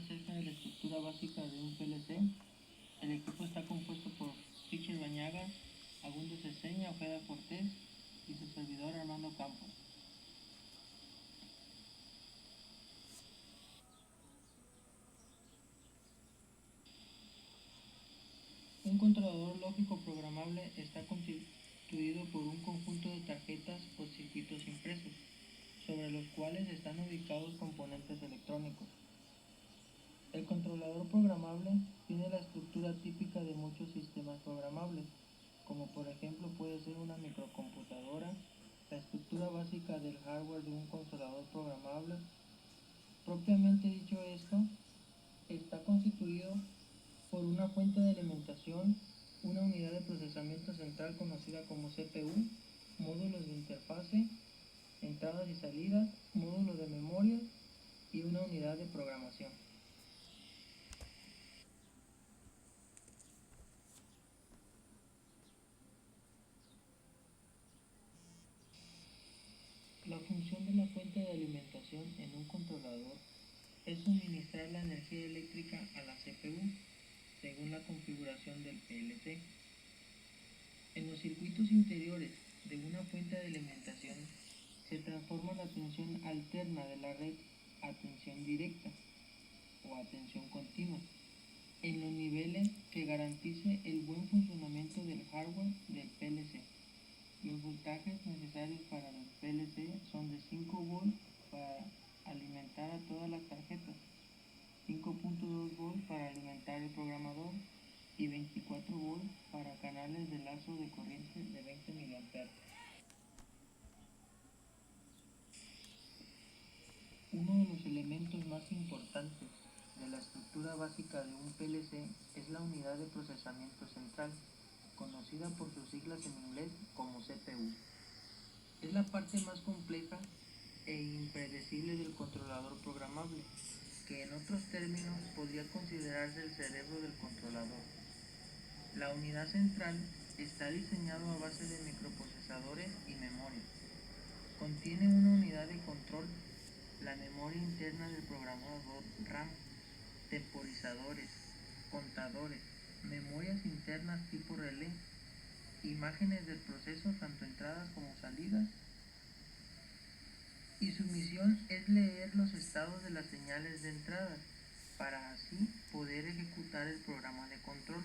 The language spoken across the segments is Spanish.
acerca de la estructura básica de un PLC. El equipo está compuesto por Fischer Bañaga, Agundo Ceseña, Ojeda Cortés y su servidor Armando Campos. Un controlador lógico programable está constituido por un conjunto de tarjetas o circuitos impresos, sobre los cuales están ubicados componentes electrónicos. El controlador programable tiene la estructura típica de muchos sistemas programables, como por ejemplo puede ser una microcomputadora. La estructura básica del hardware de un controlador programable, propiamente dicho esto, está constituido por una fuente de alimentación, una unidad de procesamiento central conocida como CPU, módulos de interfase, entradas y salidas, módulos de memoria y una unidad de programación. La función de la fuente de alimentación en un controlador es suministrar la energía eléctrica a la CPU según la configuración del PLC. En los circuitos interiores de una fuente de alimentación se transforma la tensión alterna de la red a tensión directa o a tensión continua en los niveles que garantice el buen funcionamiento del hardware del PLC. Los voltajes necesarios para los PLC son de 5 volts para alimentar a todas las tarjetas, 5.2 volts para alimentar el programador y 24 volts para canales de lazo de corriente de 20 mA. Uno de los elementos más importantes de la estructura básica de un PLC es la unidad de procesamiento central, conocida por sus siglas en inglés como CPU. Es la parte más compleja e impredecible del controlador programable, que en otros términos podría considerarse el cerebro del controlador. La unidad central está diseñada a base de microprocesadores y memoria. Contiene una unidad de control, la memoria interna del programador RAM, temporizadores, contadores, memorias internas tipo relé, imágenes del proceso tanto entradas como salidas, y su misión es leer los estados de las señales de entrada para así poder ejecutar el programa de control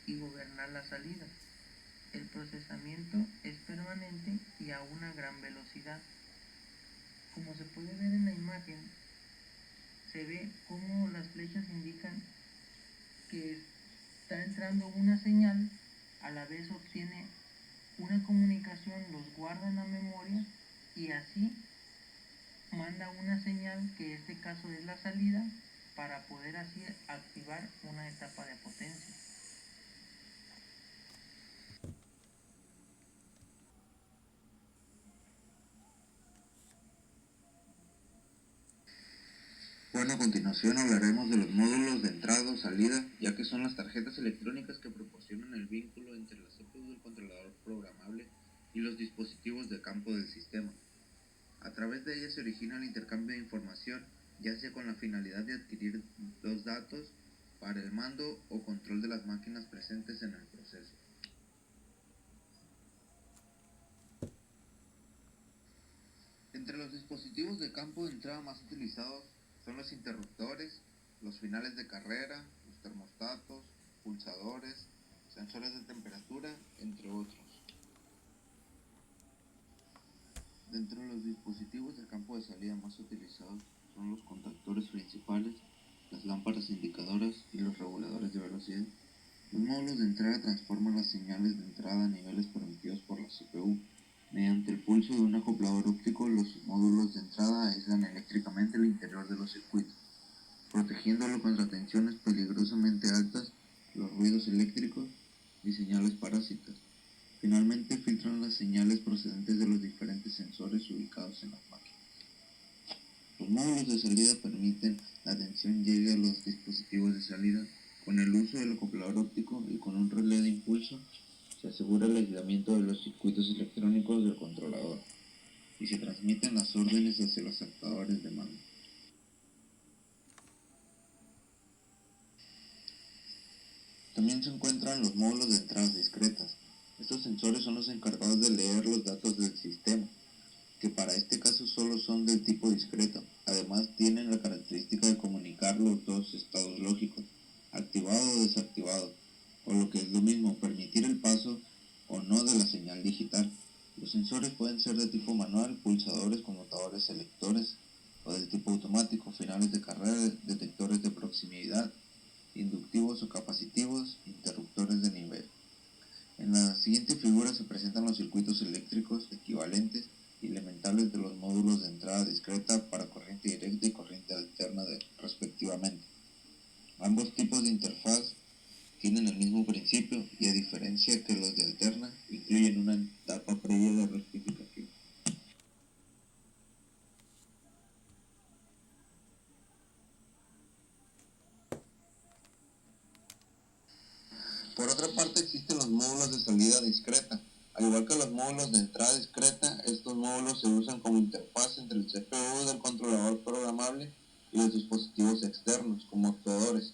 y gobernar la salida. El procesamiento es permanente y a una gran velocidad. Como se puede ver en la imagen, se ve cómo las flechas indican que está entrando una señal, a la vez obtiene una comunicación, los guarda en la memoria y así manda una señal, que en este caso es la salida, para poder así activar una etapa de potencia. Bueno, a continuación hablaremos de los módulos de entrada o salida, ya que son las tarjetas electrónicas que proporcionan el vínculo entre la CPU del controlador programable y los dispositivos de campo del sistema. A través de ellas se origina el intercambio de información, ya sea con la finalidad de adquirir los datos para el mando o control de las máquinas presentes en el proceso. Entre los dispositivos de campo de entrada más utilizados son los interruptores, los finales de carrera, los termostatos, pulsadores, sensores de temperatura, entre otros. Dentro de los dispositivos de campo de salida más utilizados son los contactores principales, las lámparas indicadoras y los reguladores de velocidad. Los módulos de entrada transforman las señales de entrada a niveles permitidos por la CPU. Mediante el pulso de un acoplador óptico, los módulos de entrada aíslan eléctricamente el interior de los circuitos, protegiéndolo contra tensiones peligrosamente altas, los ruidos eléctricos y señales parásitas. Finalmente, filtran las señales procedentes de los diferentes sensores ubicados en las máquinas. Los módulos de salida permiten la tensión llegue a los dispositivos de salida. Con el uso del acoplador óptico y con un relé de impulso, se asegura el aislamiento de los circuitos electrónicos del controlador y se transmiten las órdenes hacia los adaptadores de mando. También se encuentran los módulos de entradas discretas. Estos sensores son los encargados de leer los datos del sistema, que para este caso solo son del tipo discreto. Además tienen la característica de comunicar los dos estados lógicos, activado o desactivado, o lo que es lo mismo, permitir el paso o no de la señal digital. Los sensores pueden ser de tipo manual, pulsadores, conmutadores, selectores, o del tipo automático, finales de carrera, detectores de proximidad, inductivos o capacitivos, interruptores de nivel. En la siguiente figura se presentan los circuitos eléctricos equivalentes y elementables de los módulos de entrada discreta para corriente directa y corriente alterna respectivamente. Ambos tipos de interfaz tienen el mismo principio y a diferencia que los de alterna, incluyen una etapa previa de rectificación. Por otra parte, existen los módulos de salida discreta. Al igual que los módulos de entrada discreta, estos módulos se usan como interfaz entre el CPU del controlador programable y los dispositivos externos, como actuadores,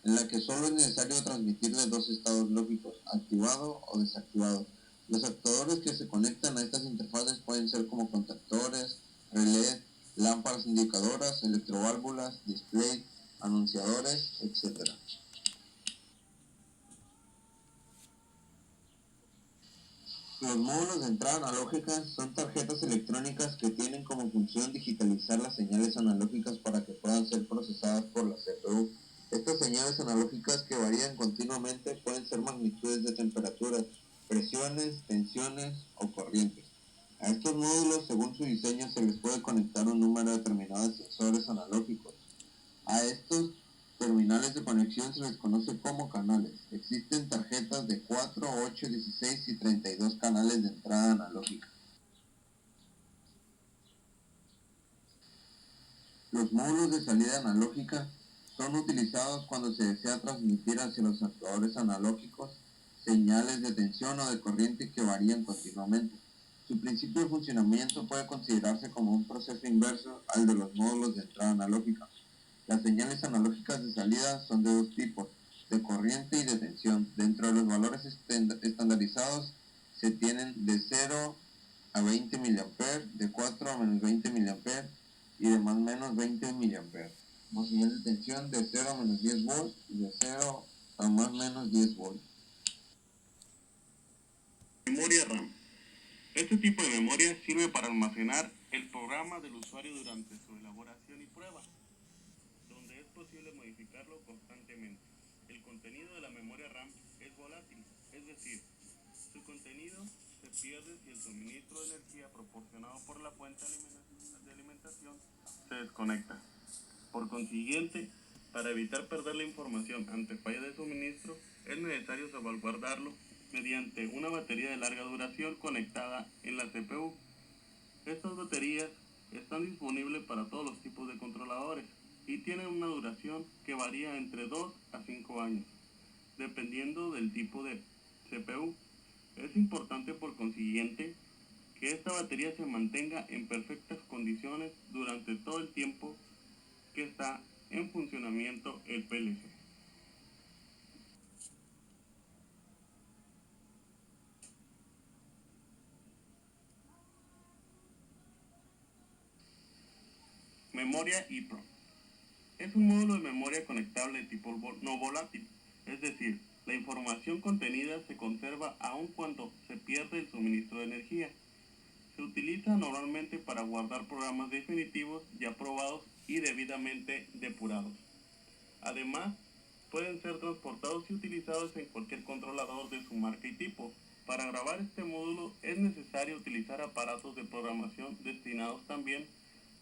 en la que solo es necesario transmitirle dos estados lógicos, activado o desactivado. Los actuadores que se conectan a estas interfaces pueden ser como contactores, relé, lámparas indicadoras, electroválvulas, display, anunciadores, etc. Los módulos de entrada analógica son tarjetas electrónicas que tienen como función digitalizar las señales analógicas para que puedan ser procesadas por la CPU. Estas señales analógicas que varían continuamente pueden ser magnitudes de temperaturas, presiones, tensiones o corrientes. A estos módulos, según su diseño, se les puede conectar un número determinado de sensores analógicos. A estos terminales de conexión se les conoce como canales. Existen tarjetas de 4, 8, 16 y 32 canales de entrada analógica. Los módulos de salida analógica son utilizados cuando se desea transmitir hacia los actuadores analógicos señales de tensión o de corriente que varían continuamente. Su principio de funcionamiento puede considerarse como un proceso inverso al de los módulos de entrada analógica. Las señales analógicas de salida son de dos tipos, de corriente y de tensión. Dentro de los valores estandarizados se tienen de 0 a 20 mA, de 4 a menos 20 mA y de más o menos 20 mA. Como señal de tensión de 0 a menos 10 volts y de 0 a más o menos 10 volts. Memoria RAM. Este tipo de memoria sirve para almacenar el programa del usuario durante su elaboración y prueba, donde es posible modificarlo constantemente. El contenido de la memoria RAM es volátil, es decir, su contenido se pierde si el suministro de energía proporcionado por la fuente de alimentación se desconecta. Por consiguiente, para evitar perder la información ante falla de suministro, es necesario salvaguardarlo mediante una batería de larga duración conectada en la CPU. Estas baterías están disponibles para todos los tipos de controladores y tienen una duración que varía entre 2 a 5 años, dependiendo del tipo de CPU. Es importante por consiguiente que esta batería se mantenga en perfectas condiciones durante todo el tiempo que está en funcionamiento el PLC. Memoria EEPROM. Es un módulo de memoria conectable de tipo no volátil, es decir, la información contenida se conserva aun cuando se pierde el suministro de energía. Se utiliza normalmente para guardar programas definitivos ya probados y debidamente depurados. Además, pueden ser transportados y utilizados en cualquier controlador de su marca y tipo. Para grabar este módulo es necesario utilizar aparatos de programación destinados también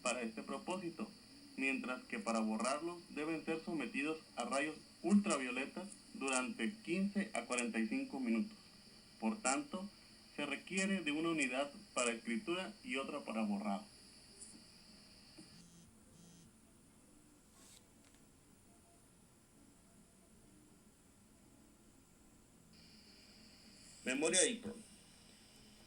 para este propósito, mientras que para borrarlos deben ser sometidos a rayos ultravioletas durante 15 a 45 minutos. Por tanto, se requiere de una unidad para escritura y otra para borrado. Memoria EEPROM.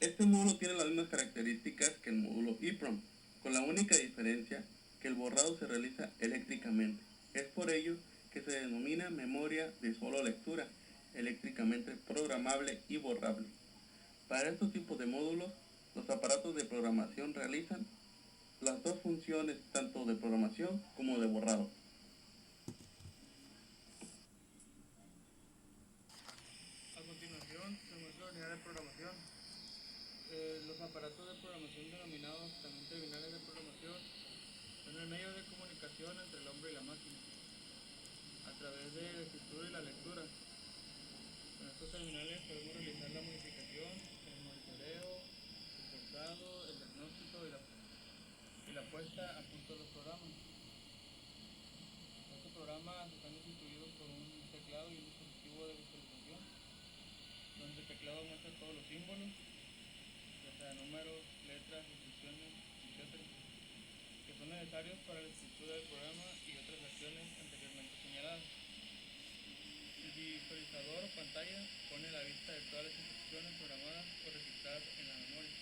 Este módulo tiene las mismas características que el módulo EEPROM, con la única diferencia que el borrado se realiza eléctricamente. Es por ello que se denomina memoria de solo lectura eléctricamente programable y borrable. Para estos tipos de módulos, los aparatos de programación realizan las dos funciones tanto de programación como de borrado. A continuación, se muestra la unidad de programación. Los aparatos de programación denominados también terminales de programación son el medio de comunicación entre el hombre y la máquina a través de la escritura y la lectura. Con estos terminales podemos realizar la modificación, el monitoreo, el forzado, el diagnóstico y la puesta a punto de los programas. Estos programas están constituidos por un teclado y un dispositivo de visualización, donde el teclado muestra todos los símbolos, ya sea números, letras, instrucciones, etc., que son necesarios para la escritura del programa y otras acciones anteriormente señaladas. El visualizador o pantalla pone a la vista de todas las instrucciones programadas o registradas en la memoria.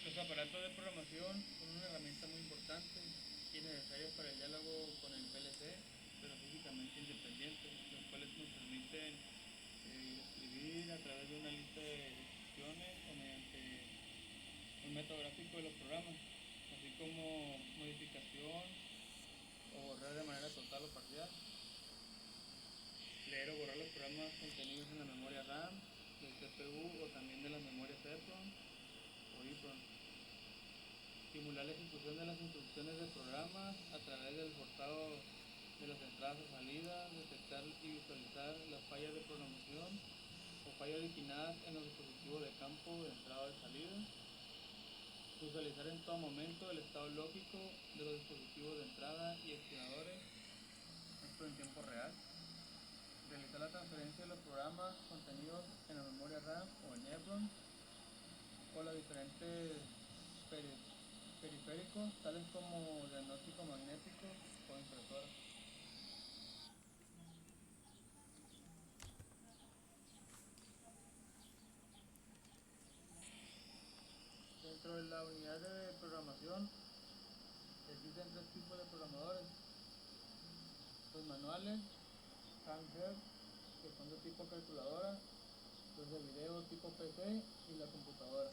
Los aparatos de programación son una herramienta muy importante y necesaria para el diálogo con el PLC, pero físicamente independientes, los cuales nos permiten escribir a través de una lista de instrucciones o mediante un método gráfico de los programas, así como modificación o borrar de manera total o parcial, leer o borrar los programas contenidos en la memoria RAM, del CPU o también de las memorias EEPROM o EEPROM, simular la ejecución de las instrucciones del programa a través del forzado de las entradas o salidas, detectar y visualizar las fallas de programación o fallas originadas en los dispositivos de campo de entrada o de salida, visualizar en todo momento el estado lógico de los dispositivos de entrada y activadores, esto en tiempo real, realizar la transferencia de los programas contenidos en la memoria RAM o en EEPROM, o los diferentes periféricos, tales como diagnóstico magnético o impresora. Dentro de la unidad de programación existen tres tipos de programadores: los manuales, handheld, que son de tipo calculadora, los de video tipo PC y la computadora.